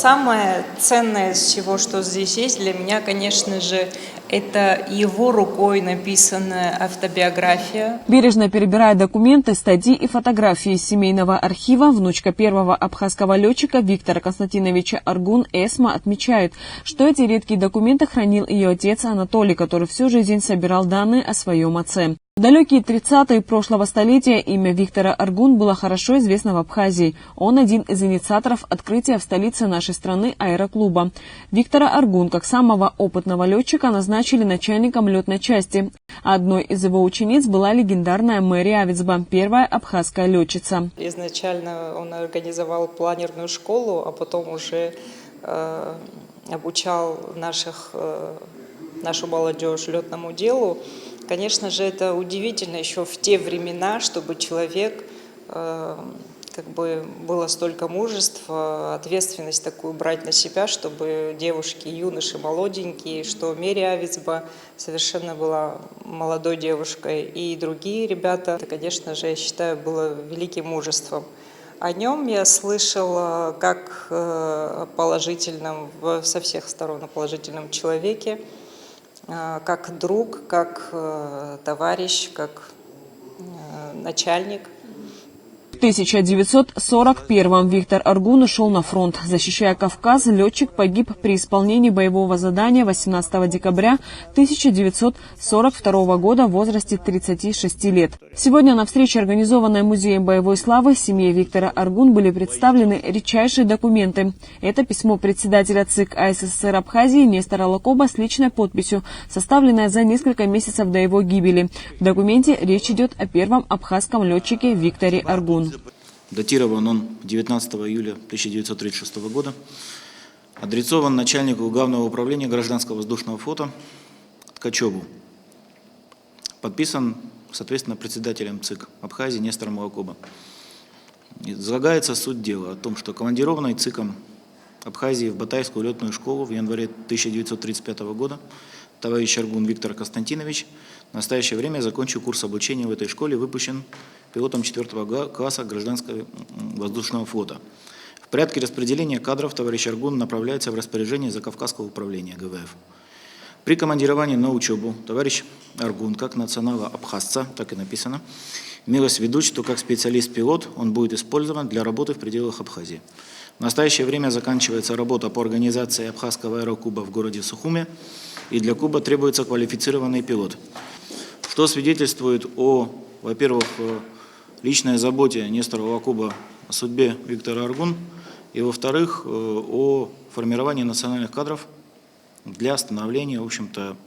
самое ценное из всего, что здесь есть, для меня, конечно же, это его рукой написанная автобиография. Бережно перебирая документы, статьи и фотографии из семейного архива, внучка первого абхазского летчика Виктора Константиновича Аргун Эсма отмечает, что эти редкие документы хранил ее отец Анатолий, который всю жизнь собирал данные о своем отце. В далекие 30-е прошлого столетия имя Виктора Аргун было хорошо известно в Абхазии. Он один из инициаторов открытия в столице нашей страны аэроклуба. Виктора Аргун, как самого опытного летчика, назначили начальником летной части. Одной из его учениц была легендарная Мэри Авицба, первая абхазская летчица. Изначально он организовал планерную школу, а потом уже обучал нашу молодежь летному делу. Конечно же, это удивительно еще в те времена, чтобы человек, было столько мужества, ответственность такую брать на себя, чтобы девушки, юноши молоденькие, что Мэри Авицба совершенно была молодой девушкой, и другие ребята, это, конечно же, я считаю, было великим мужеством. О нем я слышала как положительном, со всех сторон о положительном человеке, как друг, как товарищ, как начальник. В 1941-м Виктор Аргун ушел на фронт. Защищая Кавказ, летчик погиб при исполнении боевого задания 18 декабря 1942 года в возрасте 36 лет. Сегодня на встрече, организованной Музеем боевой славы, семье Виктора Аргун были представлены редчайшие документы. Это письмо председателя ЦИК АССР Абхазии Нестора Лакоба с личной подписью, составленное за несколько месяцев до его гибели. В документе речь идет о первом абхазском летчике Викторе Аргун. Датирован он 19 июля 1936 года. Адресован начальнику Главного управления гражданского воздушного флота Ткачеву. Подписан, соответственно, председателем ЦИК Абхазии Нестором Лакоба. Излагается суть дела о том, что командированный ЦИКом Абхазии в Батайскую летную школу в январе 1935 года товарищ Аргун Виктор Константинович в настоящее время закончил курс обучения в этой школе, выпущен пилотом 4 класса гражданского воздушного флота. В порядке распределения кадров товарищ Аргун направляется в распоряжение Закавказского управления ГВФ. При командировании на учебу товарищ Аргун, как национала абхазца, так и написано, имелось в виду, что как специалист-пилот он будет использован для работы в пределах Абхазии. В настоящее время заканчивается работа по организации абхазского аэроклуба в городе Сухуме, и для клуба требуется квалифицированный пилот, что свидетельствует о, во-первых, личной заботе Нестора Лакоба о судьбе Виктора Аргун, и, во-вторых, о формировании национальных кадров для становления, в общем-то,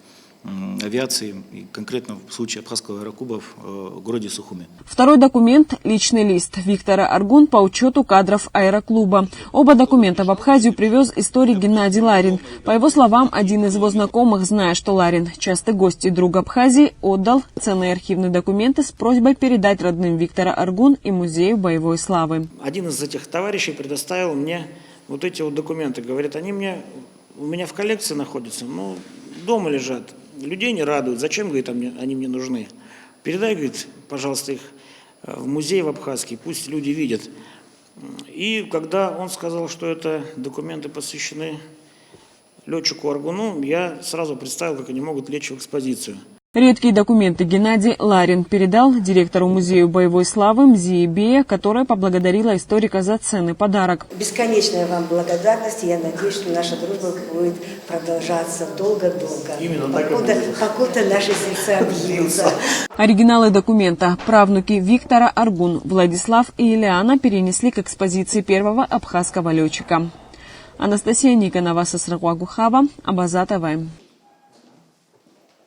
авиации, и конкретно в случае абхазского аэроклуба в городе Сухуме. Второй документ – личный лист Виктора Аргун по учету кадров аэроклуба. Оба документа в Абхазию привез историк Геннадий Ларин. По его словам, один из его знакомых, зная, что Ларин – частый гость и друг Абхазии, отдал ценные архивные документы с просьбой передать родным Виктора Аргун и Музею боевой славы. Один из этих товарищей предоставил мне вот эти вот документы. Говорит, у меня в коллекции находятся, дома лежат. Людей не радуют. Зачем, говорит, они мне нужны? Передай, говорит, пожалуйста, их в музей в Абхазский, пусть люди видят. И когда он сказал, что это документы посвящены летчику Аргуну, я сразу представил, как они могут лечь в экспозицию. Редкие документы Геннадий Ларин передал директору Музея боевой славы Мзии Бея, которая поблагодарила историка за ценный подарок. Бесконечная вам благодарность. Я надеюсь, что наша дружба будет продолжаться долго-долго. Именно так. Покуда наши сердца бьются. Оригиналы документа правнуки Виктора Аргун, Владислав и Ильяна перенесли к экспозиции первого абхазского летчика. Анастасия Никонова, Сасракуагухава, Абаза ТВ.